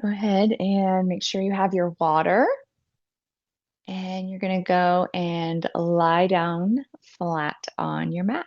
Go ahead and make sure you have your water. And you're going to go and lie down flat on your mat.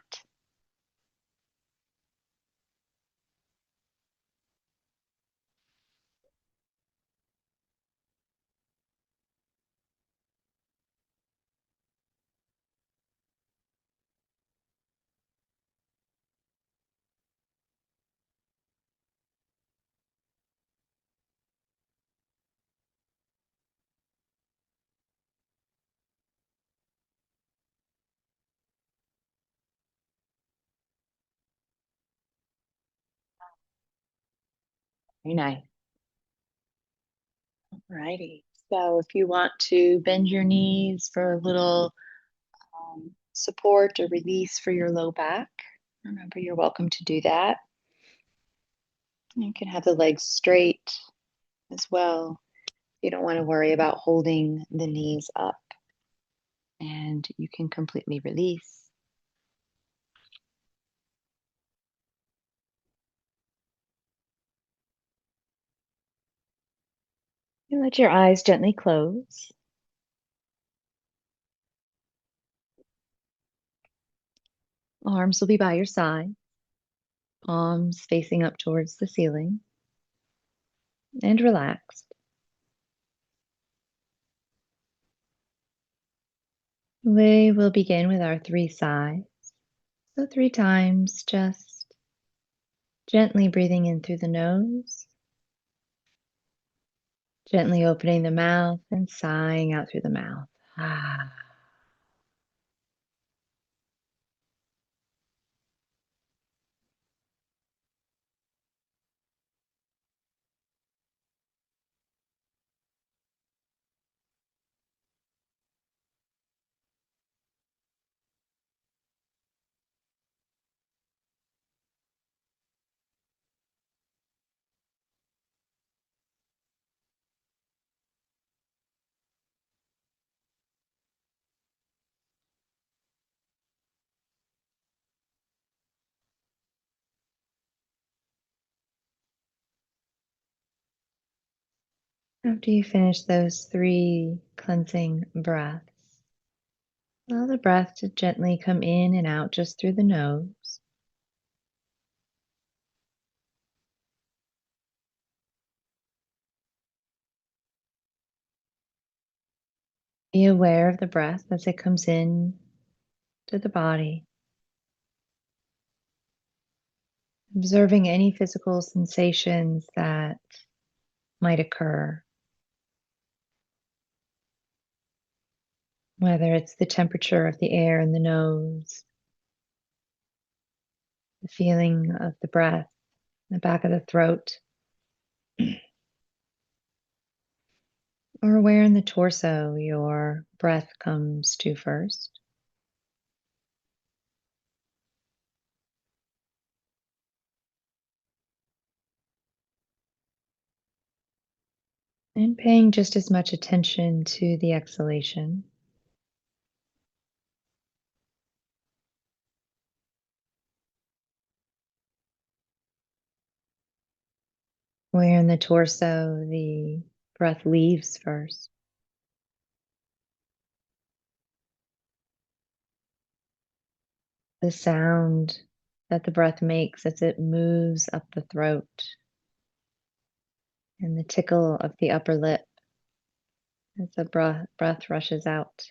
Very nice. Alrighty. So if you want to bend your knees for a little support or release for your low back, remember you're welcome to do that. You can have the legs straight as well. You don't want to worry about holding the knees up, and you can completely release. And let your eyes gently close. Arms will be by your side, palms facing up towards the ceiling, and relaxed. We will begin with our 3 sighs. So 3 times, just gently breathing in through the nose, gently opening the mouth and sighing out through the mouth. Ah. After you finish those 3 cleansing breaths, allow the breath to gently come in and out just through the nose. Be aware of the breath as it comes in to the body, observing any physical sensations that might occur, whether it's the temperature of the air in the nose, the feeling of the breath in the back of the throat, or where in the torso your breath comes to first. And paying just as much attention to the exhalation, where in the torso the breath leaves first. The sound that the breath makes as it moves up the throat, and the tickle of the upper lip as the breath rushes out.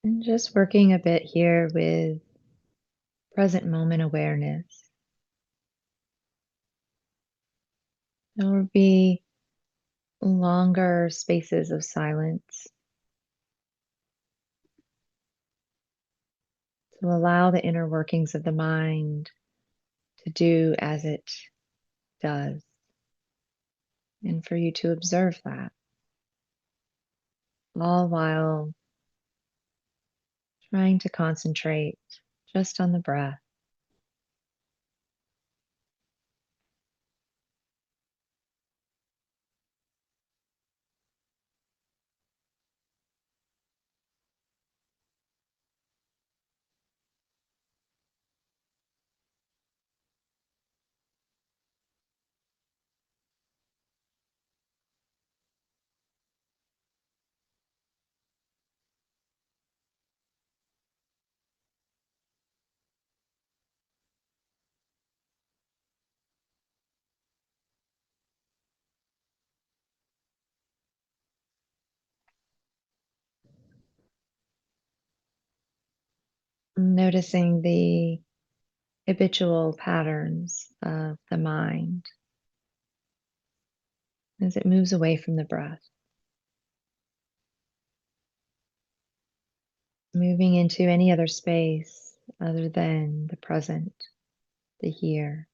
And just working a bit here with present moment awareness. There will be longer spaces of silence to allow the inner workings of the mind to do as it does, and for you to observe that, all while trying to concentrate just on the breath. Noticing the habitual patterns of the mind as it moves away from the breath, moving into any other space other than the present, the here.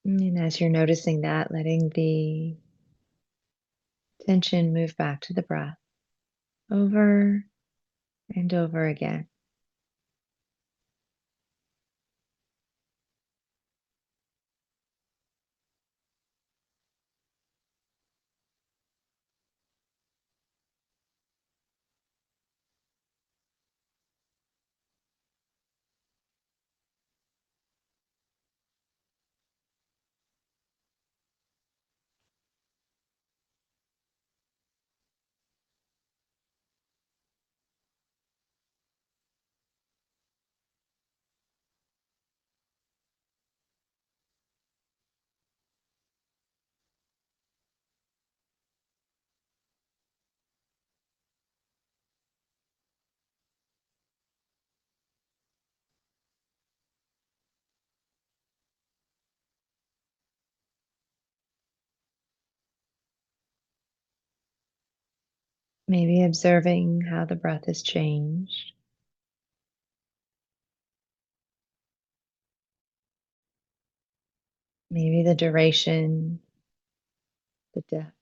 And as you're noticing that, letting the tension move back to the breath over and over again. Maybe observing how the breath has changed, maybe the duration, the depth,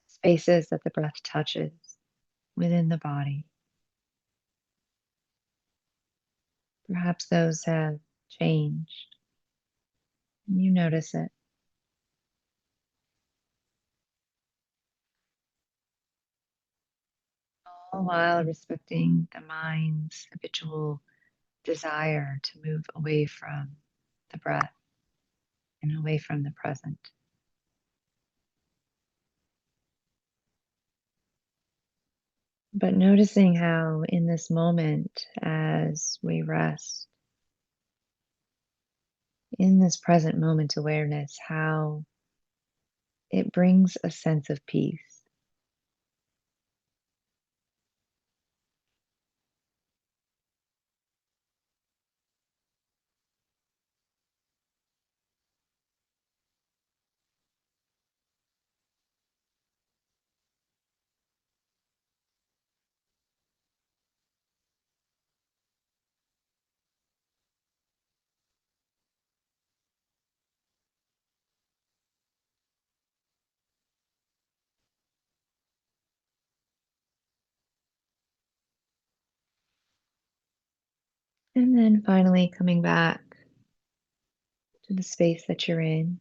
spaces that the breath touches within the body. Perhaps those have changed. And you notice it, all while respecting the mind's habitual desire to move away from the breath and away from the present. But noticing how, in this moment, as we rest, in this present moment awareness, how it brings a sense of peace. And then finally coming back to the space that you're in,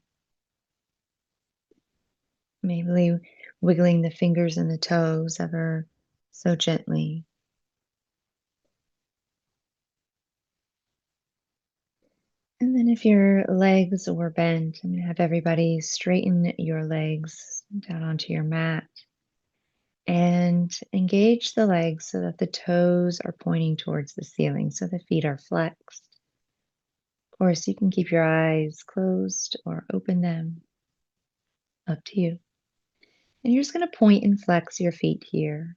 maybe wiggling the fingers and the toes ever so gently. And then if your legs were bent, I'm going to have everybody straighten your legs down onto your mat and engage the legs so that the toes are pointing towards the ceiling, so the feet are flexed. Of course, you can keep your eyes closed or open them, up to you. And you're just going to point and flex your feet here.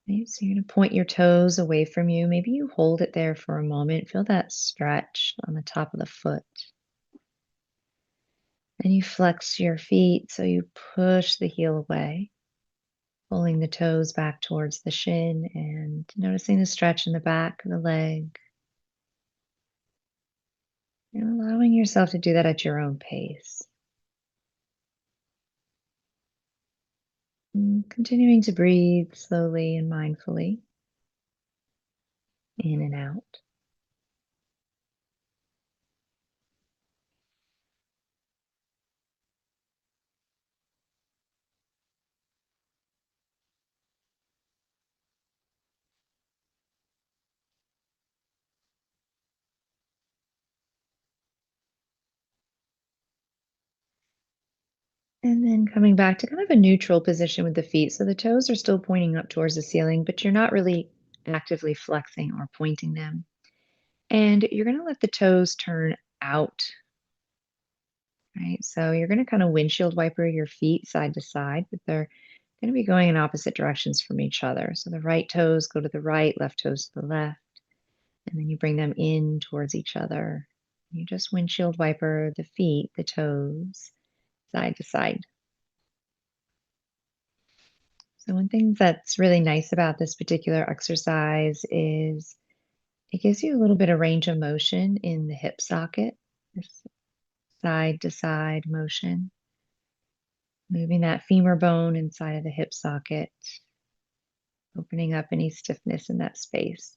Right? So you're going to point your toes away from you. Maybe you hold it there for a moment. Feel that stretch on the top of the foot. And you flex your feet so you push the heel away, pulling the toes back towards the shin and noticing the stretch in the back of the leg. And allowing yourself to do that at your own pace. And continuing to breathe slowly and mindfully in and out. And then coming back to kind of a neutral position with the feet. So the toes are still pointing up towards the ceiling, but you're not really actively flexing or pointing them. And you're going to let the toes turn out, right? So you're going to kind of windshield wiper your feet side to side, but they're going to be going in opposite directions from each other. So the right toes go to the right, left toes to the left, and then you bring them in towards each other. You just windshield wiper the feet, the toes, side to side. So one thing that's really nice about this particular exercise is it gives you a little bit of range of motion in the hip socket, this side to side motion, moving that femur bone inside of the hip socket, opening up any stiffness in that space.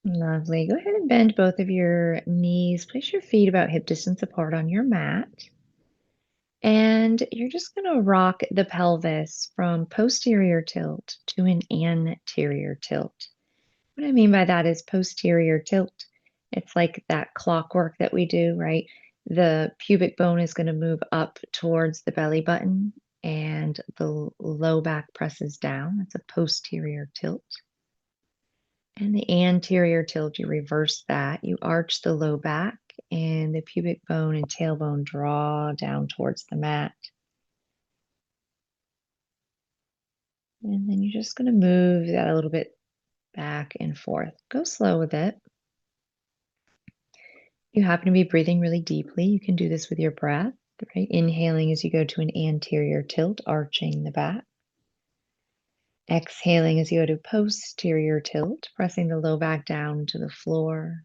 Lovely. Go ahead and bend both of your knees. Place your feet about hip distance apart on your mat. And you're just going to rock the pelvis from posterior tilt to an anterior tilt. What I mean by that is posterior tilt. It's like that clockwork that we do, right? The pubic bone is going to move up towards the belly button and the low back presses down. That's a posterior tilt. And the anterior tilt, you reverse that. You arch the low back and the pubic bone and tailbone draw down towards the mat. And then you're just going to move that a little bit back and forth. Go slow with it. You happen to be breathing really deeply, you can do this with your breath, right? Inhaling as you go to an anterior tilt, arching the back. Exhaling as you go to posterior tilt, pressing the low back down to the floor.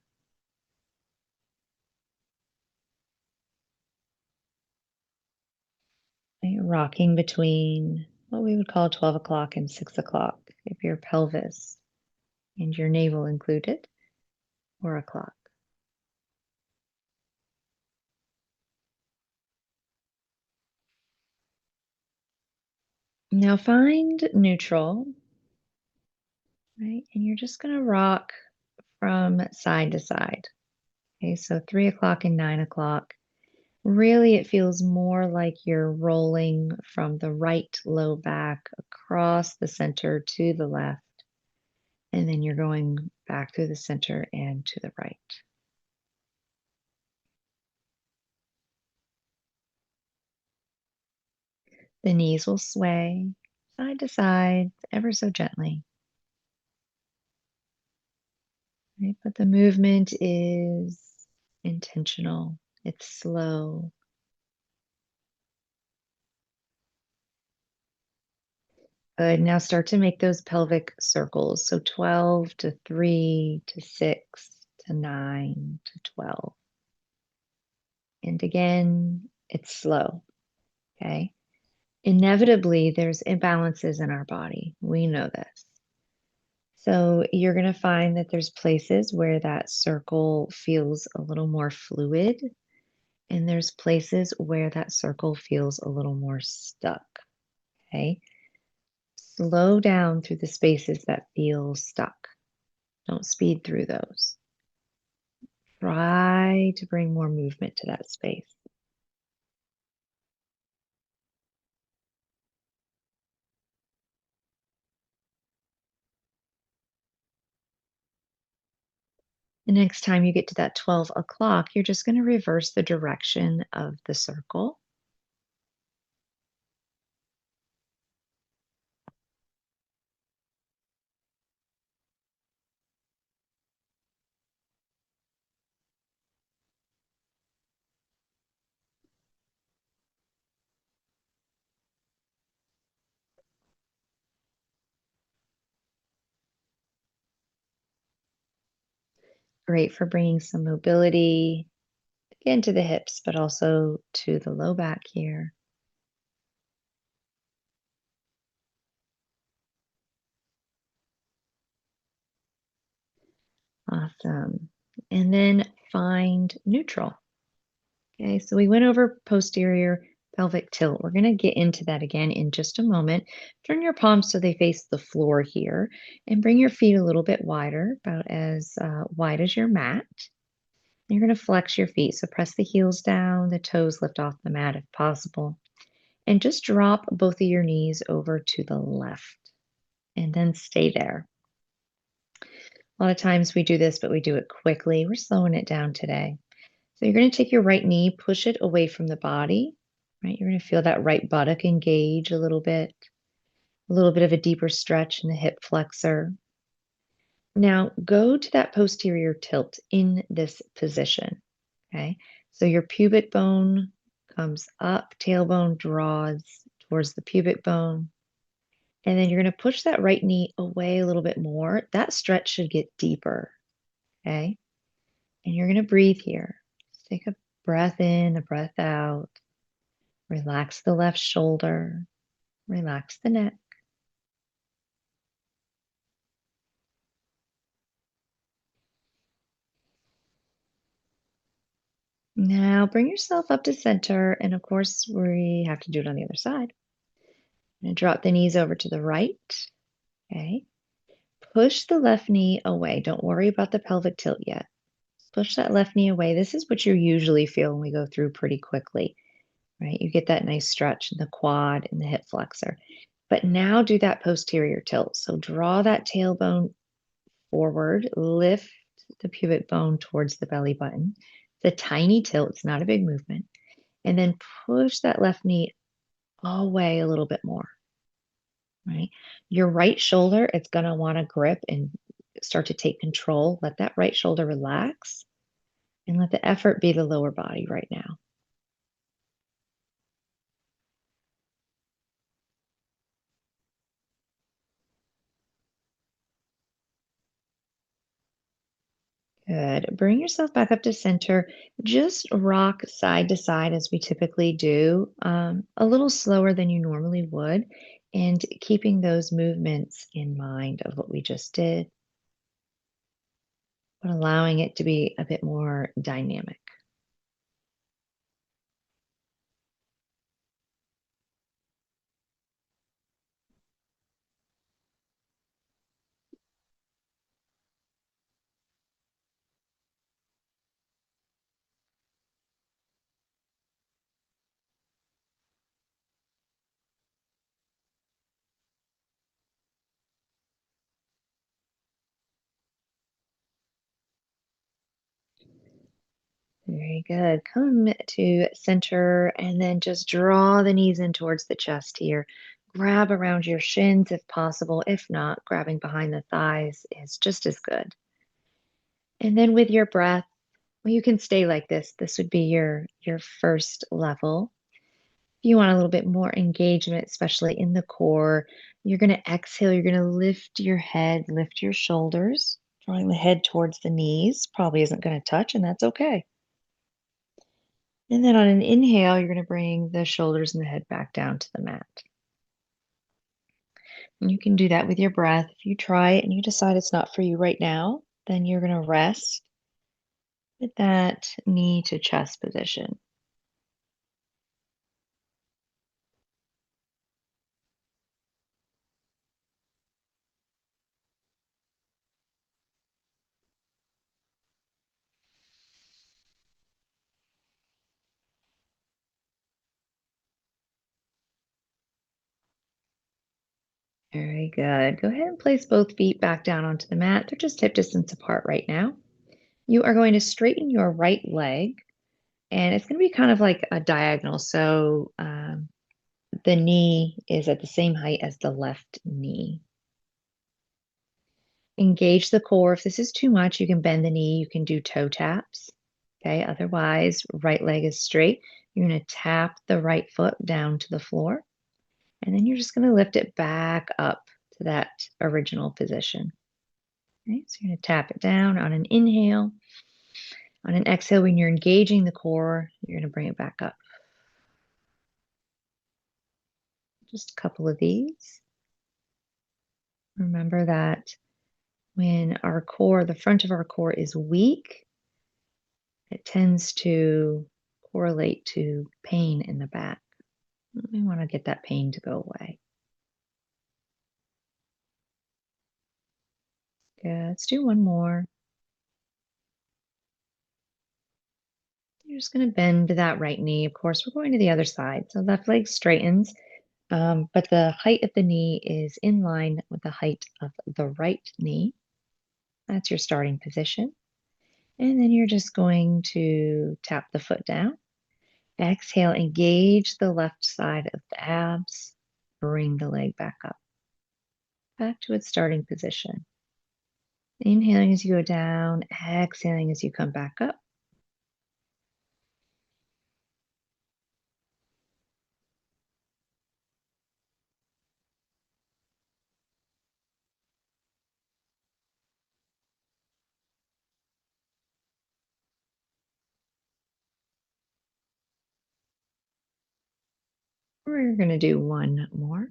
Right? Rocking between what we would call 12 o'clock and 6 o'clock, if your pelvis and your navel included, or o'clock. Now find neutral, right? And you're just going to rock from side to side. Okay, so 3 o'clock and 9 o'clock. Really, it feels more like you're rolling from the right low back across the center to the left, and then you're going back through the center and to the right. The knees will sway side to side ever so gently, right? But the movement is intentional, it's slow. Good. Now start to make those pelvic circles. So 12 to 3 to 6 to 9 to 12. And again, it's slow. Okay. Inevitably, there's imbalances in our body. We know this. So you're going to find that there's places where that circle feels a little more fluid, and there's places where that circle feels a little more stuck. Okay. Slow down through the spaces that feel stuck. Don't speed through those. Try to bring more movement to that space. The next time you get to that 12 o'clock, you're just going to reverse the direction of the circle. Great for bringing some mobility into the hips, but also to the low back here. Awesome. And then find neutral. Okay, so we went over posterior pelvic tilt. We're going to get into that again in just a moment. Turn your palms so they face the floor here and bring your feet a little bit wider, about as wide as your mat. You're going to flex your feet. So press the heels down, the toes lift off the mat if possible. And just drop both of your knees over to the left and then stay there. A lot of times we do this, but we do it quickly. We're slowing it down today. So you're going to take your right knee, push it away from the body, right? You're going to feel that right buttock engage a little bit of a deeper stretch in the hip flexor. Now go to that posterior tilt in this position, okay? So your pubic bone comes up, tailbone draws towards the pubic bone. And then you're going to push that right knee away a little bit more. That stretch should get deeper, okay? And you're going to breathe here. Just take a breath in, a breath out. Relax the left shoulder. Relax the neck. Now bring yourself up to center. And of course, we have to do it on the other side. And drop the knees over to the right. Okay. Push the left knee away. Don't worry about the pelvic tilt yet. Push that left knee away. This is what you usually feel when we go through pretty quickly, right? You get that nice stretch in the quad and the hip flexor. But now do that posterior tilt. So draw that tailbone forward, lift the pubic bone towards the belly button. It's a tiny tilt, it's not a big movement. And then push that left knee away a little bit more, right? Your right shoulder, it's going to want to grip and start to take control. Let that right shoulder relax and let the effort be the lower body right now. Good. Bring yourself back up to center. Just rock side to side as we typically do, a little slower than you normally would, and keeping those movements in mind of what we just did, but allowing it to be a bit more dynamic. Very good. Come to center and then just draw the knees in towards the chest here. Grab around your shins if possible. If not, grabbing behind the thighs is just as good. And then with your breath, well, you can stay like this. This would be your first level. If you want a little bit more engagement, especially in the core, you're going to exhale. You're going to lift your head, lift your shoulders, drawing the head towards the knees. Probably isn't going to touch, and that's okay. And then on an inhale, you're going to bring the shoulders and the head back down to the mat. And you can do that with your breath. If you try it and you decide it's not for you right now, then you're going to rest with that knee to chest position. Very good. Go ahead and place both feet back down onto the mat. They're just hip distance apart right now. You are going to straighten your right leg, and it's going to be kind of like a diagonal. So the knee is at the same height as the left knee. Engage the core. If this is too much, you can bend the knee. You can do toe taps. Okay. Otherwise, right leg is straight. You're going to tap the right foot down to the floor, and then you're just going to lift it back up to that original position. Okay. So you're going to tap it down on an inhale. On an exhale, when you're engaging the core, you're going to bring it back up. Just a couple of these. Remember that when our core, the front of our core is weak, it tends to correlate to pain in the back. We want to get that pain to go away. Good. Let's do one more. You're just going to bend that right knee. Of course, we're going to the other side. So left leg straightens, but the height of the knee is in line with the height of the right knee. That's your starting position. And then you're just going to tap the foot down. Exhale, engage the left side of the abs. Bring the leg back up, back to its starting position. Inhaling as you go down, exhaling as you come back up. We're going to do one more.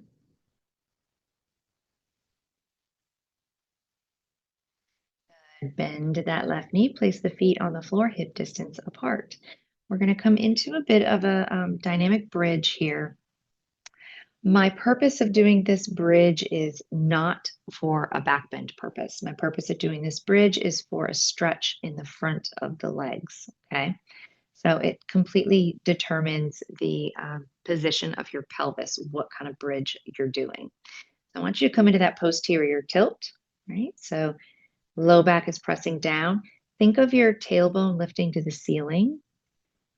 Bend that left knee, place the feet on the floor, hip distance apart. We're going to come into a bit of a dynamic bridge here. My purpose of doing this bridge is not for a back bend purpose. My purpose of doing this bridge is for a stretch in the front of the legs, okay? So it completely determines the position of your pelvis, what kind of bridge you're doing. So I want you to come into that posterior tilt, right? So low back is pressing down. Think of your tailbone lifting to the ceiling,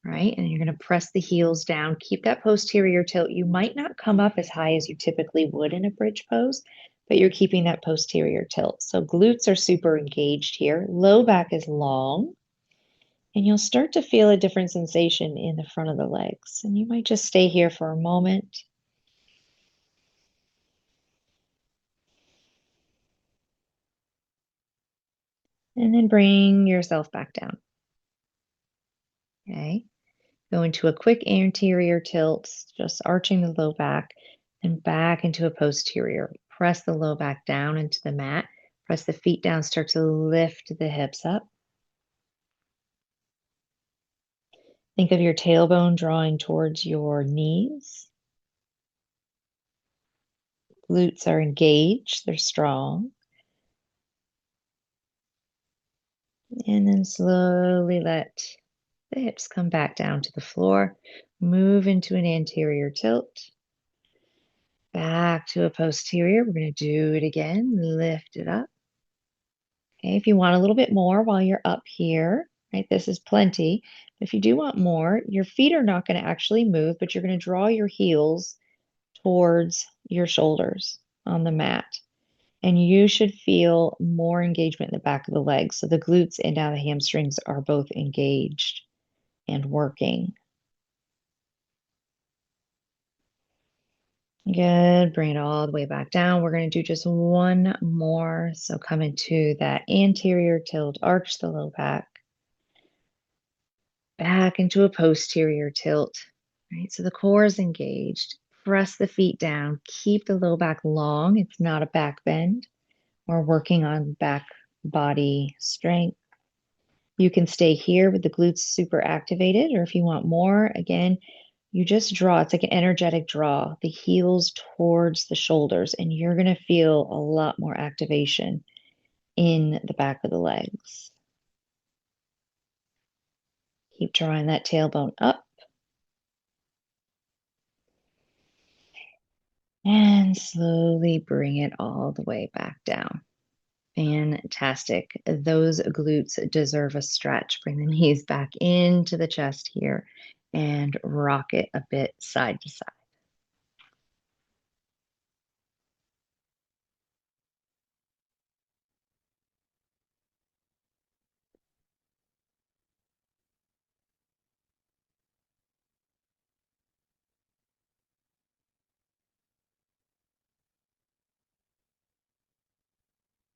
right? And you're going to press the heels down. Keep that posterior tilt. You might not come up as high as you typically would in a bridge pose, but you're keeping that posterior tilt. So glutes are super engaged here. Low back is long. And you'll start to feel a different sensation in the front of the legs. And you might just stay here for a moment. And then bring yourself back down. Okay. Go into a quick anterior tilt, just arching the low back, and back into a posterior. Press the low back down into the mat. Press the feet down, start to lift the hips up. Think of your tailbone drawing towards your knees. Glutes are engaged, they're strong. And then slowly let the hips come back down to the floor. Move into an anterior tilt. Back to a posterior. We're going to do it again. Lift it up. Okay, if you want a little bit more while you're up here, right, this is plenty. If you do want more, your feet are not going to actually move, but you're going to draw your heels towards your shoulders on the mat. And you should feel more engagement in the back of the legs. So the glutes and now the hamstrings are both engaged and working. Good. Bring it all the way back down. We're going to do just one more. So come into that anterior tilt, arch the low back, back into a posterior tilt. Right. So the core is engaged. Press the feet down. Keep the low back long. It's not a back bend. We're working on back body strength. You can stay here with the glutes super activated, or if you want more, again, you just draw. It's like an energetic draw, the heels towards the shoulders, and you're going to feel a lot more activation in the back of the legs. Keep drawing that tailbone up. And slowly bring it all the way back down. Fantastic. Those glutes deserve a stretch. Bring the knees back into the chest here and rock it a bit side to side.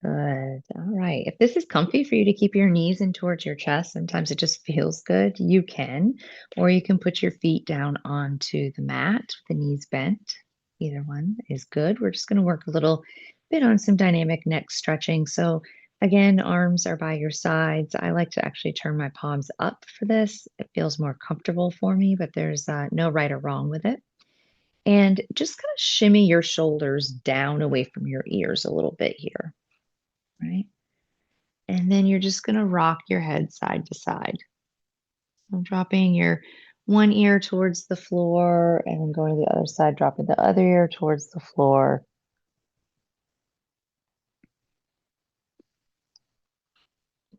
Good. All right. If this is comfy for you to keep your knees in towards your chest, sometimes it just feels good. You can, or you can put your feet down onto the mat, the knees bent. Either one is good. We're just going to work a little bit on some dynamic neck stretching. So again, arms are by your sides. I like to actually turn my palms up for this. It feels more comfortable for me, but there's no right or wrong with it. And just kind of shimmy your shoulders down away from your ears a little bit here, right? And then you're just going to rock your head side to side. So dropping your one ear towards the floor and then going to the other side, dropping the other ear towards the floor.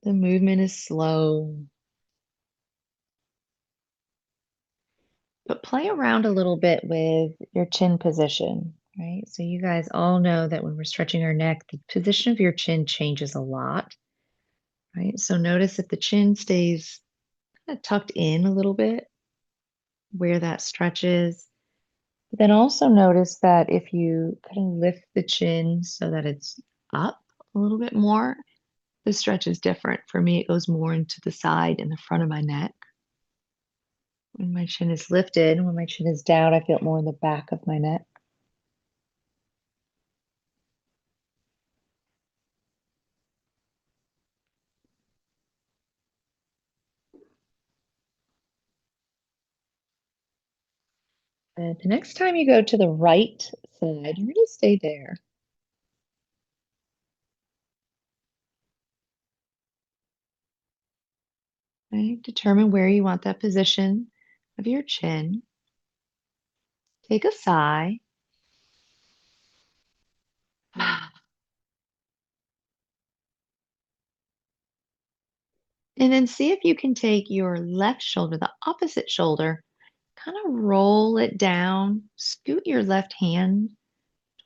The movement is slow, but play around a little bit with your chin position, right? So you guys all know that when we're stretching our neck, the position of your chin changes a lot, right? So notice if the chin stays kind of tucked in a little bit, where that stretches. But then also notice that if you kind of lift the chin so that it's up a little bit more, the stretch is different. For me, it goes more into the side and the front of my neck. When my chin is lifted, when my chin is down, I feel it more in the back of my neck. And the next time you go to the right side, you're going to stay there. Right? Determine where you want that position of your chin. Take a sigh. And then see if you can take your left shoulder, the opposite shoulder, kind of roll it down, scoot your left hand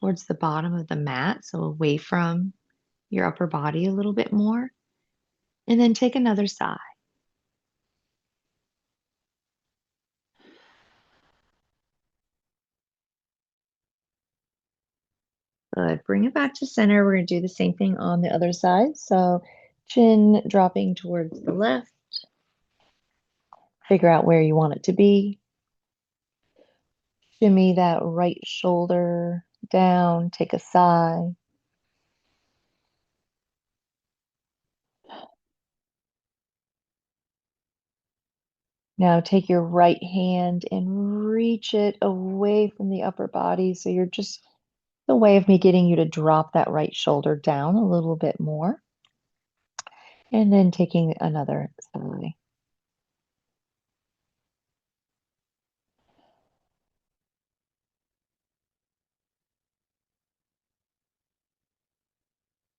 towards the bottom of the mat, so away from your upper body a little bit more, and then take another sigh. Good. Bring it back to center. We're going to do the same thing on the other side. So chin dropping towards the left. Figure out where you want it to be. Shimmy that right shoulder down. Take a sigh. Now take your right hand and reach it away from the upper body. So you're just the way of me getting you to drop that right shoulder down a little bit more. And then taking another sigh.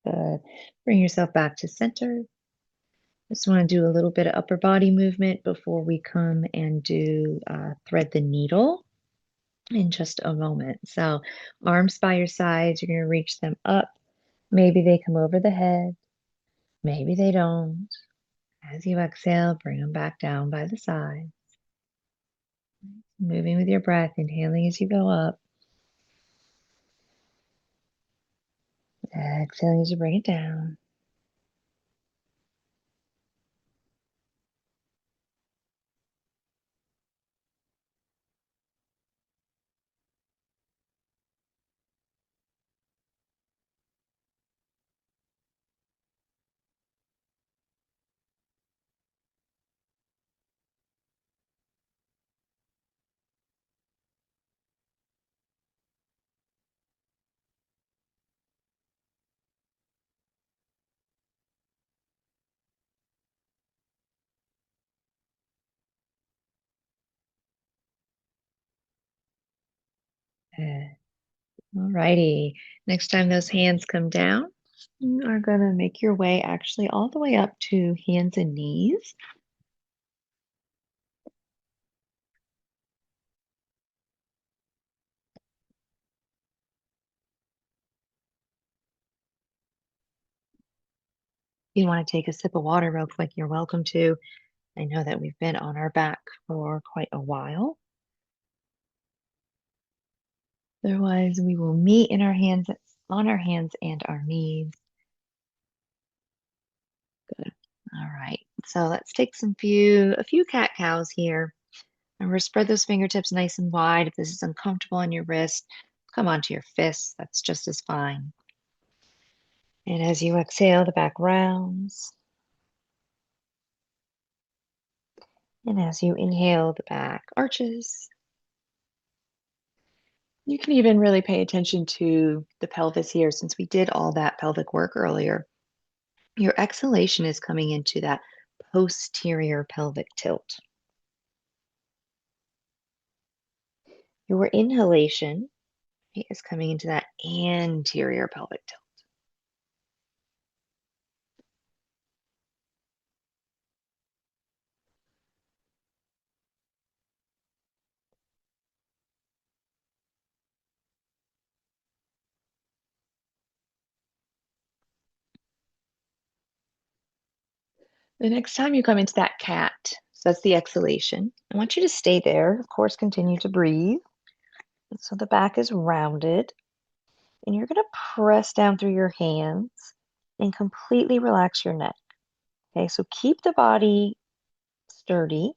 Good. Bring yourself back to center. Just want to do a little bit of upper body movement before we come and do thread the needle in just a moment. So arms by your sides, you're going to reach them up. Maybe they come over the head. Maybe they don't. As you exhale, bring them back down by the side. Moving with your breath, inhaling as you go up. Exhaling as you bring it down. Good. Alrighty. Next time those hands come down, you are going to make your way actually all the way up to hands and knees. You want to take a sip of water real quick, you're welcome to. I know that we've been on our back for quite a while. Otherwise, we will meet in our hands, on our hands and our knees. Good. All right. So let's take a few cat cows here. And we're spread those fingertips nice and wide. If this is uncomfortable on your wrist, come onto your fists. That's just as fine. And as you exhale, the back rounds. And as you inhale, the back arches. You can even really pay attention to the pelvis here since we did all that pelvic work earlier. Your exhalation is coming into that posterior pelvic tilt. Your inhalation is coming into that anterior pelvic tilt. The next time you come into that cat, so that's the exhalation, I want you to stay there. Of course, continue to breathe. So the back is rounded, and you're going to press down through your hands and completely relax your neck. Okay, so keep the body sturdy.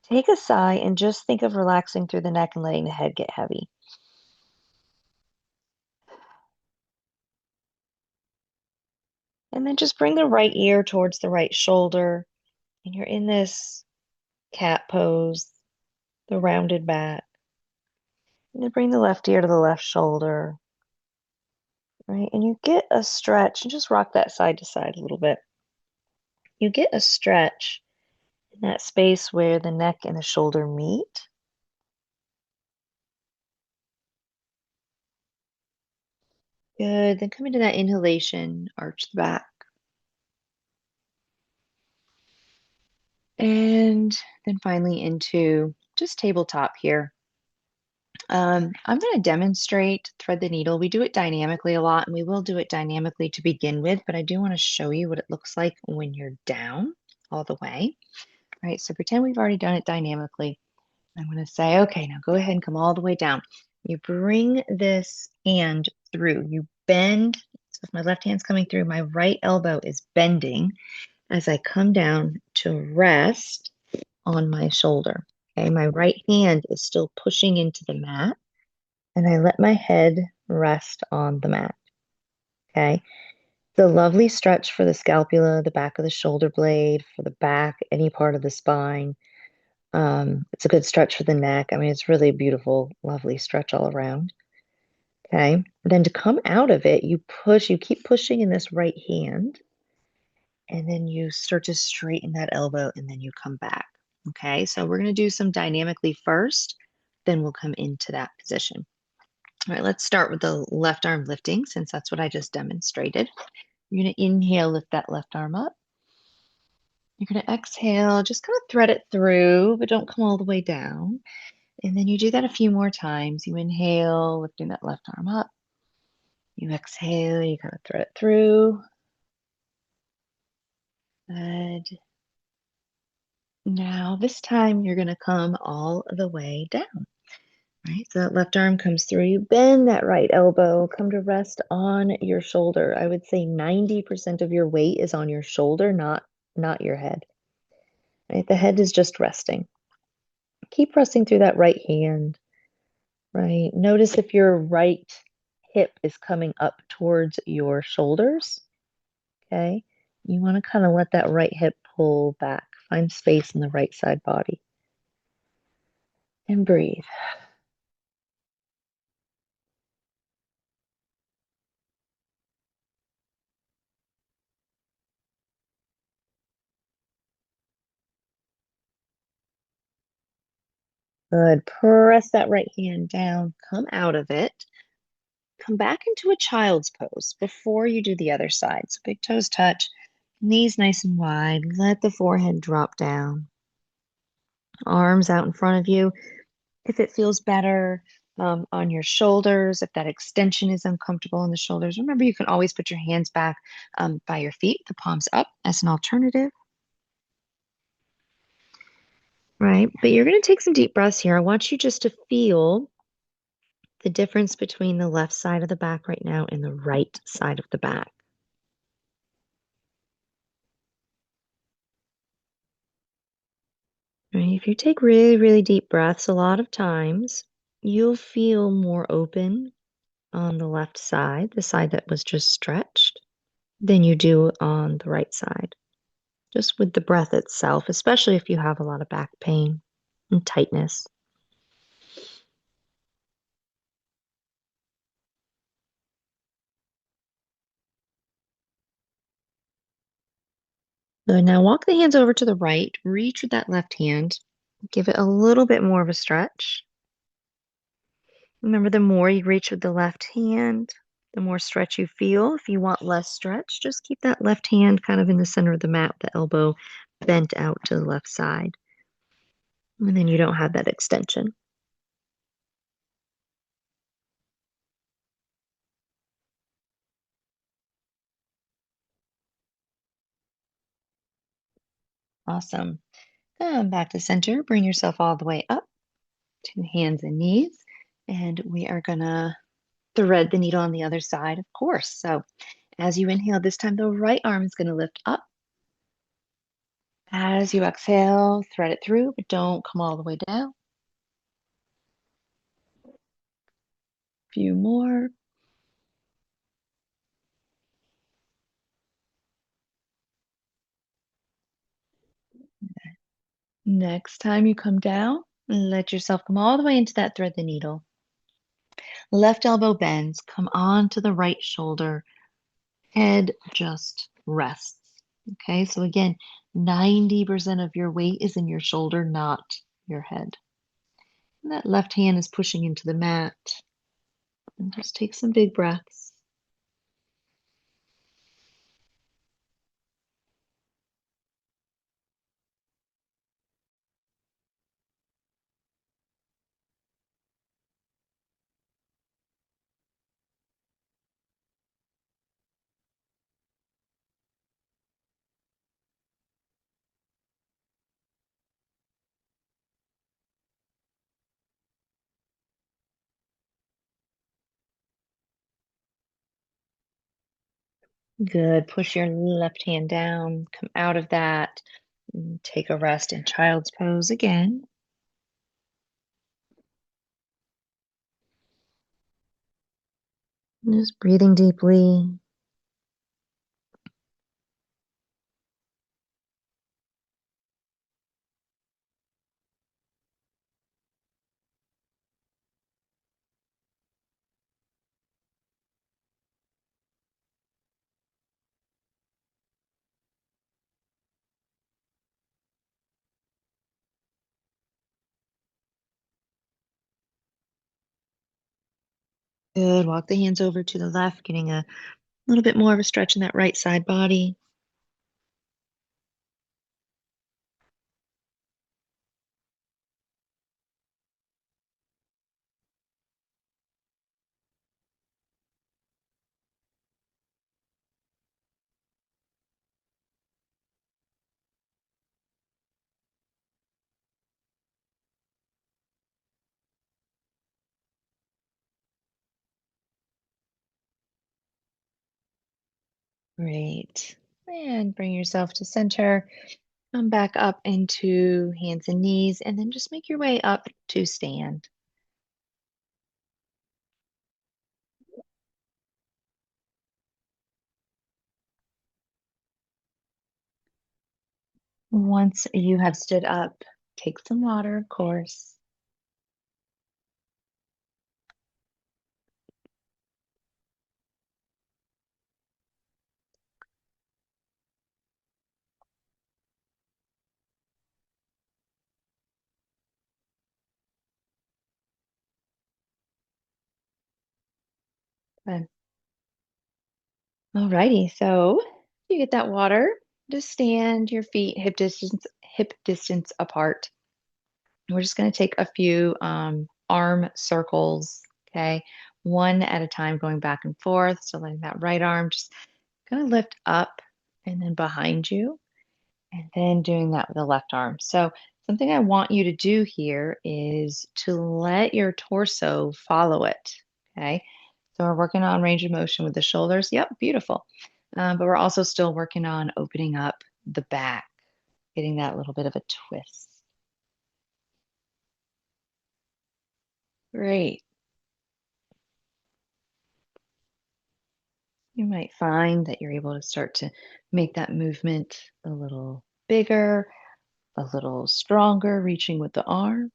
Take a sigh and just think of relaxing through the neck and letting the head get heavy. And then just bring the right ear towards the right shoulder. And you're in this cat pose, the rounded back. And then bring the left ear to the left shoulder. Right? And you get a stretch and just rock that side to side a little bit. You get a stretch in that space where the neck and the shoulder meet. Good. Then come into that inhalation, arch the back. And then finally into just tabletop here. I'm going to demonstrate thread the needle. We do it dynamically a lot, and we will do it dynamically to begin with, but I do want to show you what it looks like when you're down all the way. All right, so pretend we've already done it dynamically. I'm going to say, okay, now go ahead and come all the way down. You bring this hand through. You bend. So if my left hand's coming through, my right elbow is bending as I come down to rest on my shoulder. Okay, my right hand is still pushing into the mat, and I let my head rest on the mat. Okay, the lovely stretch for the scapula, the back of the shoulder blade, for the back, any part of the spine. It's a good stretch for the neck. I mean, it's really a beautiful, lovely stretch all around. Okay, then to come out of it, you push, you keep pushing in this right hand, and then you start to straighten that elbow, and then you come back. Okay, so we're going to do some dynamically first, then we'll come into that position. All right, let's start with the left arm lifting since that's what I just demonstrated. You're going to inhale, lift that left arm up. You're going to exhale, just kind of thread it through, but don't come all the way down. And then you do that a few more times. You inhale, lifting that left arm up. You exhale, you kind of thread it through. Good. Now, this time you're going to come all the way down. Right, so that left arm comes through. You bend that right elbow, come to rest on your shoulder. I would say 90% of your weight is on your shoulder, not your head. Right, the head is just resting. Keep pressing through that right hand. Right, notice if your right hip is coming up towards your shoulders. Okay, you want to kind of let that right hip pull back. Find space in the right side body. And breathe. Good. Press that right hand down. Come out of it. Come back into a child's pose before you do the other side. So big toes touch, knees nice and wide. Let the forehead drop down. Arms out in front of you. If it feels better on your shoulders, if that extension is uncomfortable in the shoulders, remember you can always put your hands back by your feet, the palms up as an alternative. Right, but you're going to take some deep breaths here. I want you just to feel the difference between the left side of the back right now and the right side of the back. Right? If you take really, really deep breaths, a lot of times you'll feel more open on the left side, the side that was just stretched, than you do on the right side. Just with the breath itself, especially if you have a lot of back pain and tightness. Good. Now walk the hands over to the right. Reach with that left hand. Give it a little bit more of a stretch. Remember, the more you reach with the left hand, the more stretch you feel. If you want less stretch, just keep that left hand kind of in the center of the mat, the elbow bent out to the left side. And then you don't have that extension. Awesome. Come back to center. Bring yourself all the way up to hands and knees. And we are going to thread the needle on the other side, of course. So as you inhale, this time the right arm is going to lift up. As you exhale, thread it through, but don't come all the way down. Few more. Next time you come down, let yourself come all the way into that thread the needle. Left elbow bends, come on to the right shoulder. Head just rests. Okay, so again, 90% of your weight is in your shoulder, not your head. And that left hand is pushing into the mat. And just take some big breaths. Good. Push your left hand down, come out of that, and take a rest in child's pose again. Just breathing deeply. Good. Walk the hands over to the left, getting a little bit more of a stretch in that right side body. Great. And bring yourself to center. Come back up into hands and knees, and then just make your way up to stand. Once you have stood up, take some water, of course. Good. Alrighty, so you get that water. Just stand your feet hip distance apart. We're just going to take a few arm circles, okay? One at a time, going back and forth. So letting that right arm just kind of lift up and then behind you, and then doing that with the left arm. So something I want you to do here is to let your torso follow it, okay? So we're working on range of motion with the shoulders. Yep, beautiful. But we're also still working on opening up the back, getting that little bit of a twist. Great. You might find that you're able to start to make that movement a little bigger, a little stronger, reaching with the arm.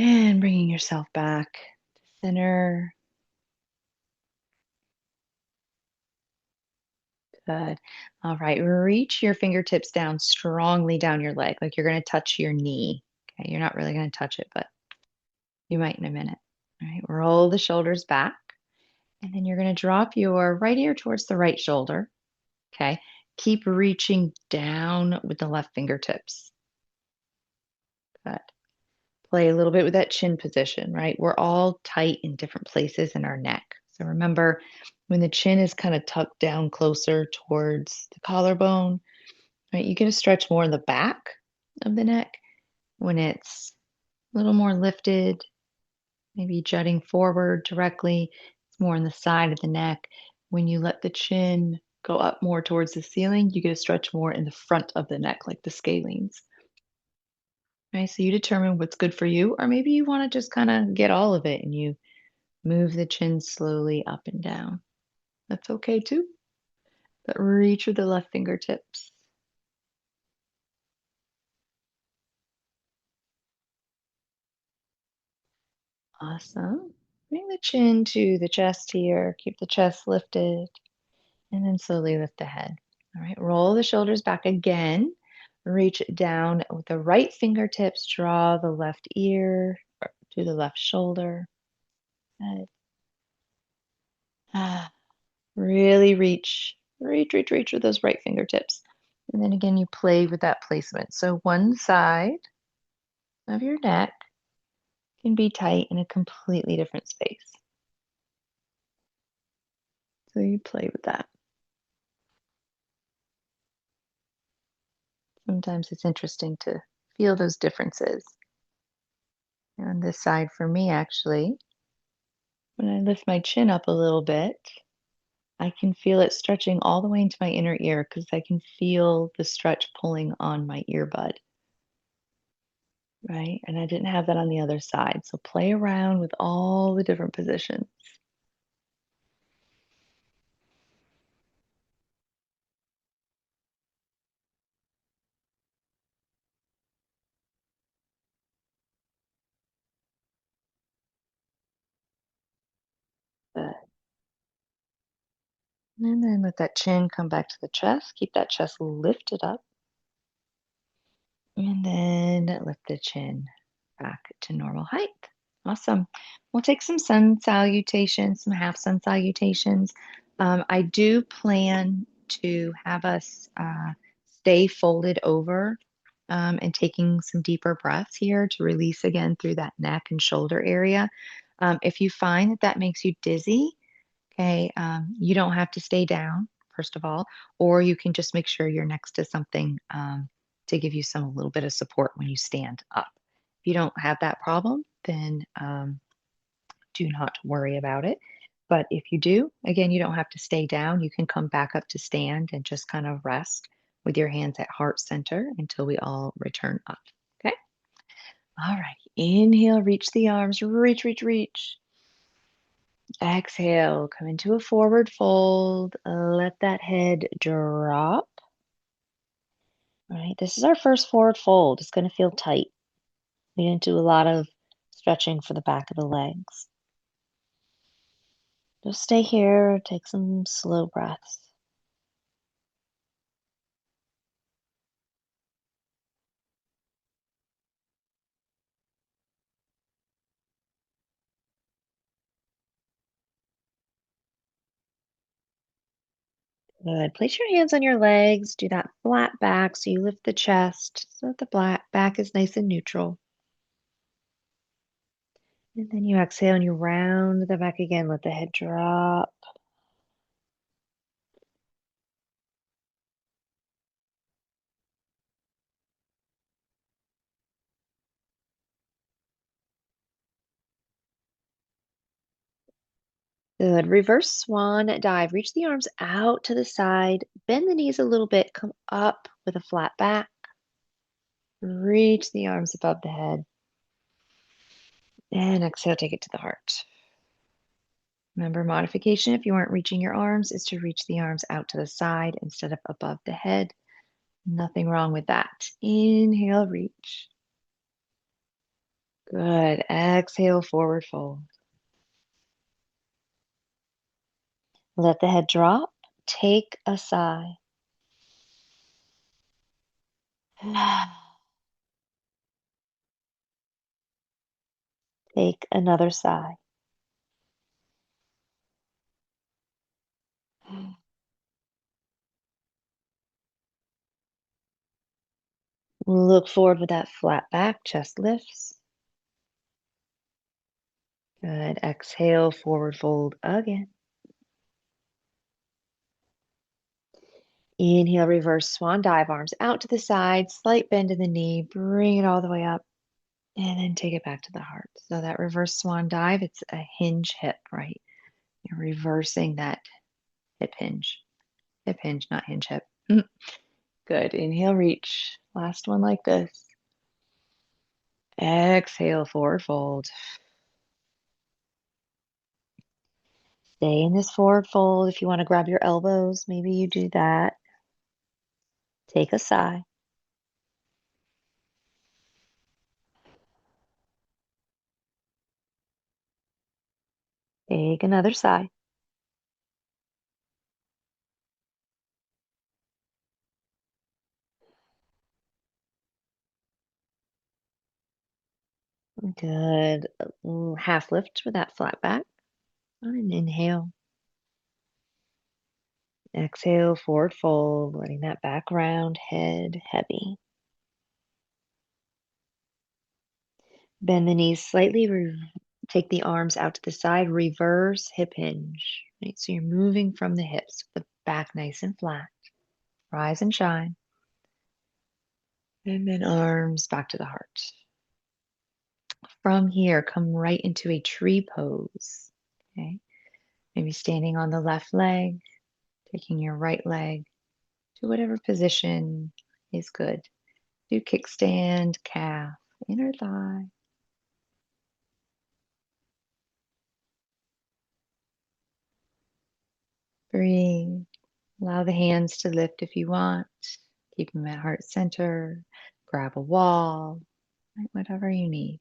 And bringing yourself back to center. Good. All right. Reach your fingertips down strongly down your leg, like you're going to touch your knee. Okay. You're not really going to touch it, but you might in a minute. All right. Roll the shoulders back. And then you're going to drop your right ear towards the right shoulder. Okay. Keep reaching down with the left fingertips. Good. Play a little bit with that chin position, right? We're all tight in different places in our neck. So remember, when the chin is kind of tucked down closer towards the collarbone, right, you get to stretch more in the back of the neck. When it's a little more lifted, maybe jutting forward directly, it's more on the side of the neck. When you let the chin go up more towards the ceiling, you get to stretch more in the front of the neck, like the scalenes. Right, so you determine what's good for you, or maybe you want to just kind of get all of it and you move the chin slowly up and down. That's okay too. But reach with the left fingertips. Awesome. Bring the chin to the chest here. Keep the chest lifted and then slowly lift the head. All right, roll the shoulders back again. Reach down with the right fingertips. Draw the left ear to the left shoulder. Good. Ah, really reach with those right fingertips. And then again, you play with that placement. So one side of your neck can be tight in a completely different space. So you play with that. Sometimes it's interesting to feel those differences. On this side for me, actually, when I lift my chin up a little bit, I can feel it stretching all the way into my inner ear because I can feel the stretch pulling on my earbud, right? And I didn't have that on the other side. So play around with all the different positions. Good. And then let that chin come back to the chest. Keep that chest lifted up. And then lift the chin back to normal height. Awesome. We'll take some sun salutations, some half sun salutations. I do plan to have us stay folded over and taking some deeper breaths here to release again through that neck and shoulder area. If you find that that makes you dizzy, okay, you don't have to stay down, first of all, or you can just make sure you're next to something to give you some a little bit of support when you stand up. If you don't have that problem, then do not worry about it. But if you do, again, you don't have to stay down. You can come back up to stand and just kind of rest with your hands at heart center until we all return up. Okay. All right. Inhale, reach the arms, reach. Exhale, come into a forward fold. Let that head drop. All right, this is our first forward fold. It's going to feel tight. We didn't do a lot of stretching for the back of the legs. Just stay here, take some slow breaths. Good. Place your hands on your legs. Do that flat back so you lift the chest so that the back is nice and neutral. And then you exhale and you round the back again. Let the head drop. Good. Reverse swan dive. Reach the arms out to the side. Bend the knees a little bit. Come up with a flat back. Reach the arms above the head. And exhale, take it to the heart. Remember, modification if you aren't reaching your arms is to reach the arms out to the side instead of above the head. Nothing wrong with that. Inhale, reach. Good. Exhale, forward fold. Let the head drop. Take a sigh. Take another sigh. Look forward with that flat back, chest lifts. Good. Exhale, forward fold again. Inhale, reverse swan dive, arms out to the side, slight bend in the knee, bring it all the way up, and then take it back to the heart. So that reverse swan dive, it's a hinge hip, right? You're reversing that hip hinge. Hip hinge, not hinge hip. Good. Inhale, reach. Last one like this. Exhale, forward fold. Stay in this forward fold. If you want to grab your elbows, maybe you do that. Take a sigh. Take another sigh. Good. Half lift with that flat back. And inhale. Exhale, forward fold, letting that back round, head heavy. Bend the knees slightly, take the arms out to the side, reverse hip hinge. Right? So you're moving from the hips, the back nice and flat. Rise and shine. And then arms back to the heart. From here, come right into a tree pose. Okay. Maybe standing on the left leg, taking your right leg to whatever position is good. Do kickstand, calf, inner thigh. Breathe. Allow the hands to lift if you want. Keep them at heart center. Grab a wall, right? Whatever you need.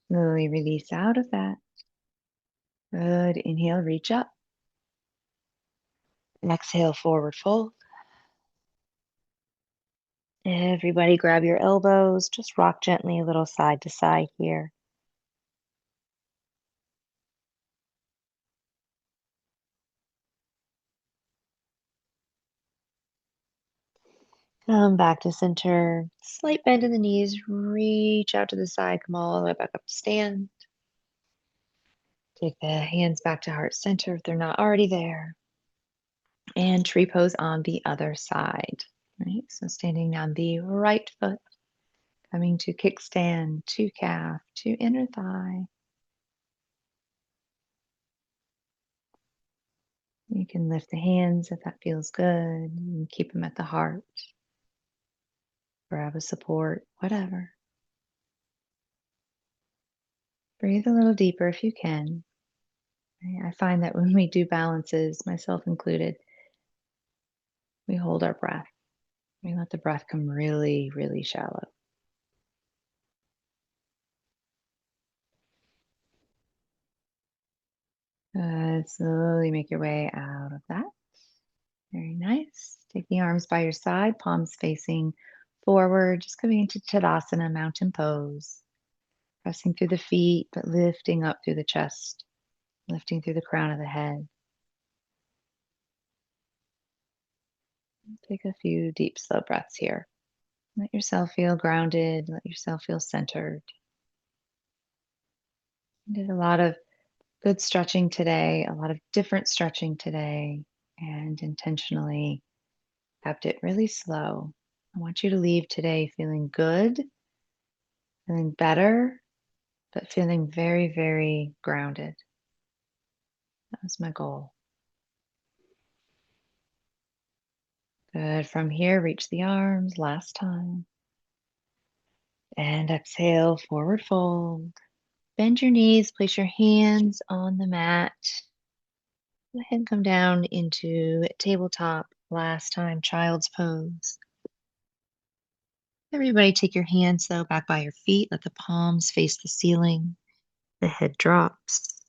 Slowly release out of that. Good. Inhale, reach up. And exhale, forward fold. Everybody grab your elbows. Just rock gently a little side to side here. Come back to center. Slight bend in the knees. Reach out to the side. Come all the way back up to stand. Take the hands back to heart center if they're not already there. And tree pose on the other side. Right? So standing on the right foot, coming to kickstand, to calf, to inner thigh. You can lift the hands if that feels good and keep them at the heart. Grab a support, whatever. Breathe a little deeper if you can. I find that when we do balances, myself included, we hold our breath. We let the breath come really, really shallow. Slowly make your way out of that. Very nice. Take the arms by your side, palms facing forward, just coming into Tadasana, mountain pose. Pressing through the feet, but lifting up through the chest, lifting through the crown of the head. Take a few deep, slow breaths here. Let yourself feel grounded. Let yourself feel centered. Did a lot of good stretching today, a lot of different stretching today, and intentionally kept it really slow. I want you to leave today feeling good, feeling better, but feeling very, very grounded. That was my goal. Good. From here, reach the arms last time. And exhale, forward fold. Bend your knees, place your hands on the mat. Go ahead and come down into tabletop. Last time, child's pose. Everybody take your hands though back by your feet. Let the palms face the ceiling. The head drops.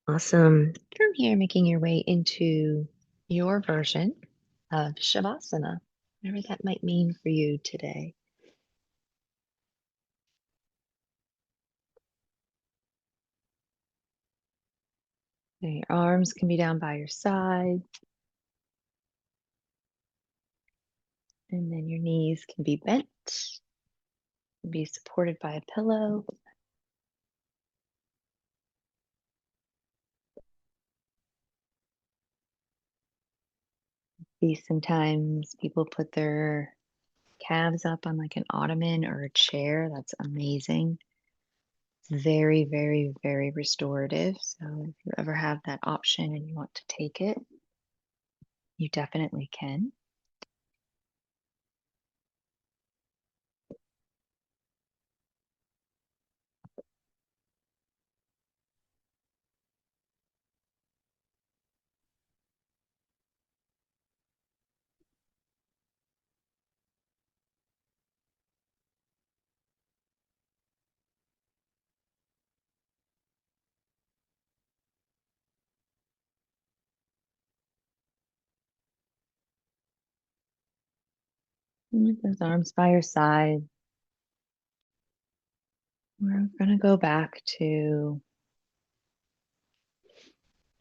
Awesome. From here, making your way into your version of Shavasana, whatever that might mean for you today. So your arms can be down by your side, and then your knees can be bent, be supported by a pillow. See, sometimes people put their calves up on like an ottoman or a chair. That's amazing. It's very, very, very restorative. So if you ever have that option and you want to take it, you definitely can. And with those arms by your side, we're going to go back to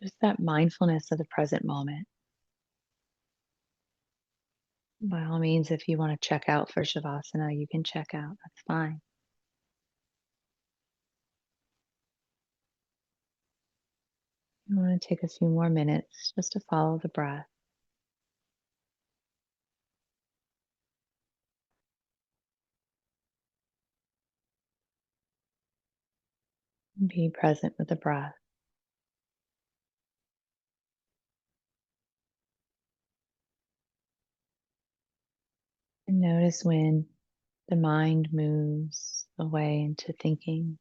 just that mindfulness of the present moment. By all means, if you want to check out for Shavasana, you can check out. That's fine. You want to take a few more minutes just to follow the breath and be present with the breath. And notice when the mind moves away into thinking,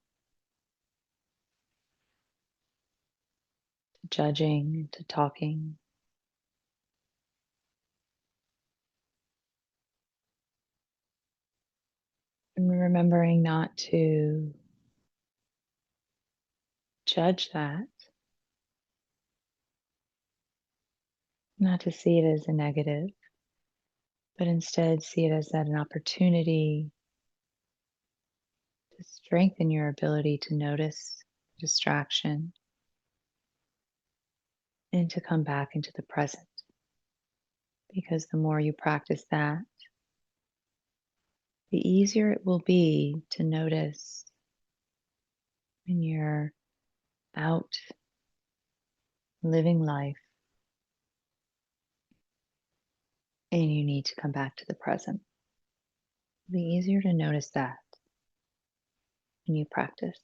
to judging, into talking. And remembering not to judge that, not to see it as a negative, but instead see it as that an opportunity to strengthen your ability to notice distraction and to come back into the present. Because the more you practice that, the easier it will be to notice when you're out living life and you need to come back to the present. It'll be easier to notice that when you practice.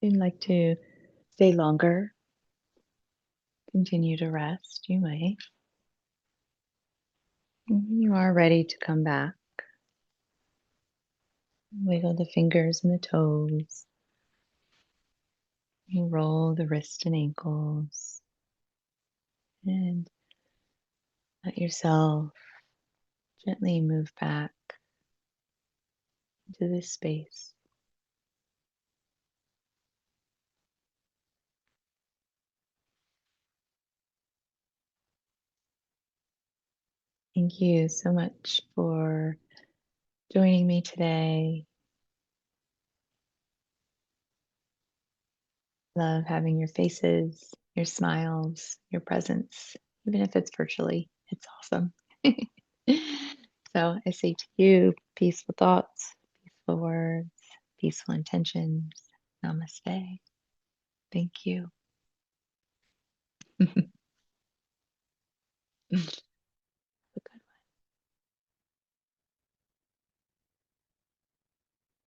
If you'd like to stay longer, continue to rest, you may. And when you are ready to come back, wiggle the fingers and the toes. You roll the wrists and ankles. And let yourself gently move back into this space. Thank you so much for joining me today. Love having your faces, your smiles, your presence, even if it's virtually. It's awesome. So I say to you, peaceful thoughts, peaceful words, peaceful intentions. Namaste. Thank you.